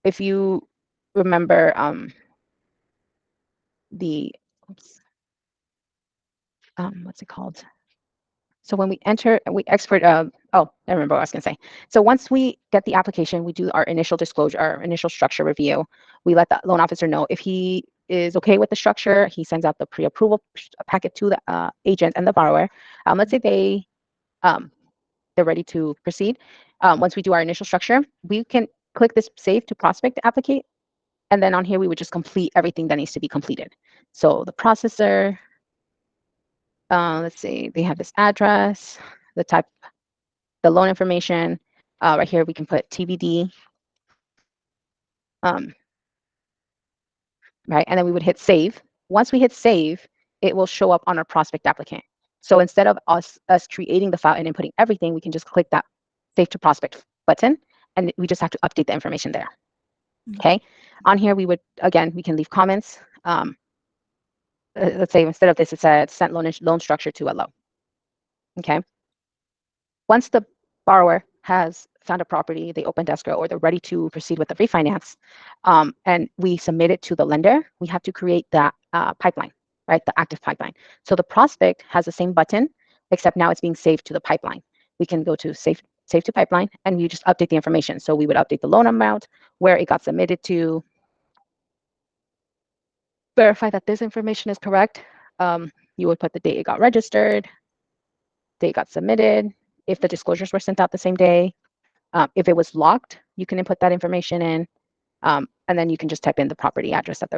if you remember the, what's it called? So when we enter, we export, I remember what I was gonna say. So once we get the application, we do our initial disclosure, our initial structure review. We let the loan officer know if he is okay with the structure. He sends out the pre-approval packet to the agent and the borrower. Let's say they're ready to proceed. Once we do our initial structure, we can click this save to prospect applicate. And then on here, we would just complete everything that needs to be completed. So the processor, let's see, they have this address, the type, the loan information. Right here, we can put TBD, right? And then we would hit save. Once we hit save, it will show up on our prospect applicant. So instead of us creating the file and inputting everything, we can just click that save to prospect button, and we just have to update the information there. Okay. On here, we would, again, we can leave comments. Let's say instead of this, it said sent loan structure to a low. Okay. Once the borrower has found a property, they opened escrow, or they're ready to proceed with the refinance, and we submit it to the lender, we have to create that pipeline, right? The active pipeline. So the prospect has the same button, except now it's being saved to the pipeline. We can go to save to pipeline, and we just update the information. So we would update the loan amount, where it got submitted to, verify that this information is correct. You would put the date it got registered, date it got submitted, if the disclosures were sent out the same day. If it was locked, you can input that information in, and then you can just type in the property address that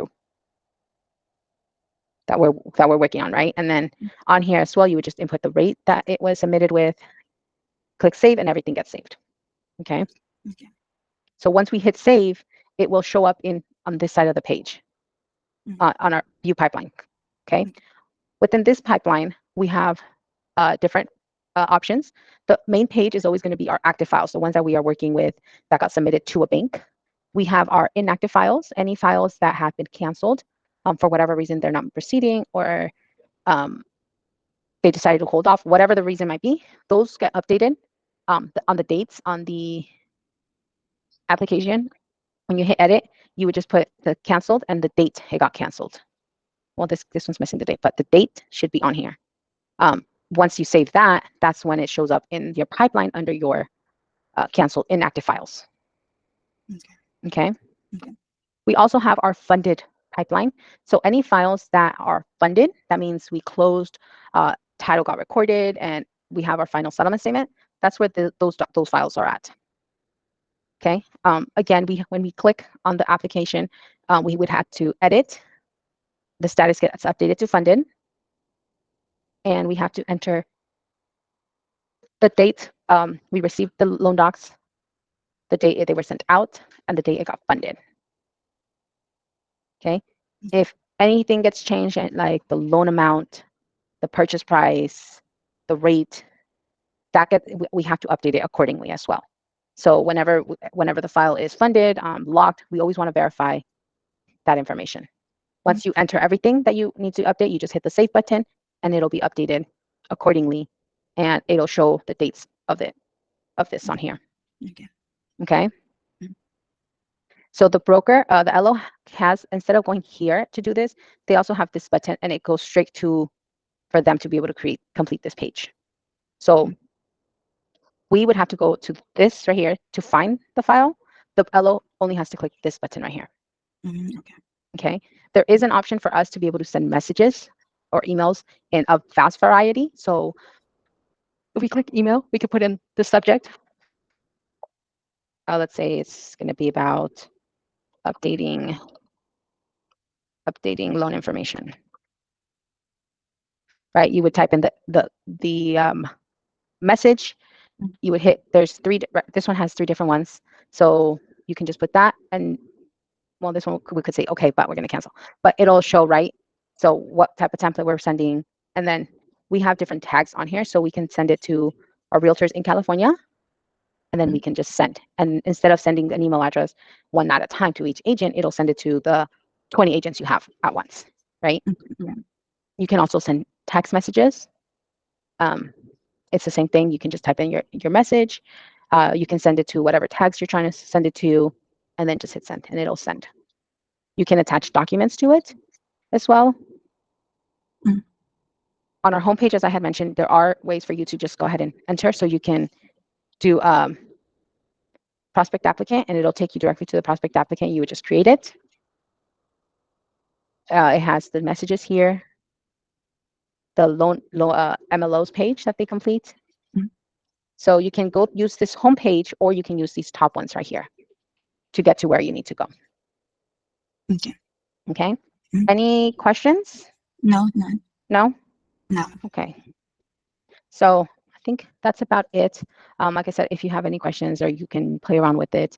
we're working on, right? And then on here as well, you would just input the rate that it was submitted with, click save, and everything gets saved. Okay. Okay. So once we hit save, it will show up on this side of the page, on our view pipeline. Okay. Within this pipeline, we have different options. The main page is always going to be our active files, the ones that we are working with that got submitted to a bank. We have our inactive files, any files that have been canceled for whatever reason, they're not proceeding, or they decided to hold off, whatever the reason might be. Those get updated on the dates on the application. When you hit edit, you would just put the canceled and the date it got canceled. Well, this one's missing the date, but the date should be on here. Once you save that, that's when it shows up in your pipeline under your canceled inactive files. Okay. We also have our funded pipeline. So any files that are funded, that means we closed, title got recorded, and we have our final settlement statement. That's where those files are at. Okay. Again, when we click on the application, we would have to edit. The status gets updated to funded, and we have to enter the date we received the loan docs, the date they were sent out, and the date it got funded. Okay. If anything gets changed, like the loan amount, the purchase price, the rate, we have to update it accordingly as well. So whenever the file is funded, locked, we always want to verify that information. Once you enter everything that you need to update, you just hit the save button, and it'll be updated accordingly, and it'll show the dates of this on here. Okay. So the broker, the LO has, instead of going here to do this, they also have this button, and it goes straight for them to be able to complete this page. So we would have to go to this right here to find the file. The LO only has to click this button right here. Okay. There is an option for us to be able to send messages or emails in a fast variety. So if we click email, we could put in the subject. Let's say it's going to be about updating loan information. Right? You would type in the message. You would hit. There's three. This one has 3 different ones. So you can just put that, and well, this one we could say okay, but we're going to cancel. But it'll show, right? So what type of template we're sending, and then we have different tags on here, so we can send it to our realtors in California, and then we can just send. And instead of sending an email address one at a time to each agent, it'll send it to the 20 agents you have at once, right? You can also send text messages. It's the same thing. You can just type in your message. You can send it to whatever tags you're trying to send it to, and then just hit send, and it'll send. You can attach documents to it as well. Mm. On our homepage, as I had mentioned, there are ways for you to just go ahead and enter. So you can do prospect applicant, and it'll take you directly to the prospect applicant. You would just create it. It has the messages here, the MLOs page that they complete. Mm. So you can go use this homepage, or you can use these top ones right here to get to where you need to go. Okay. Okay. Mm. Any questions? No, none. No? No. Okay. So I think that's about it. Like I said, if you have any questions or you can play around with it,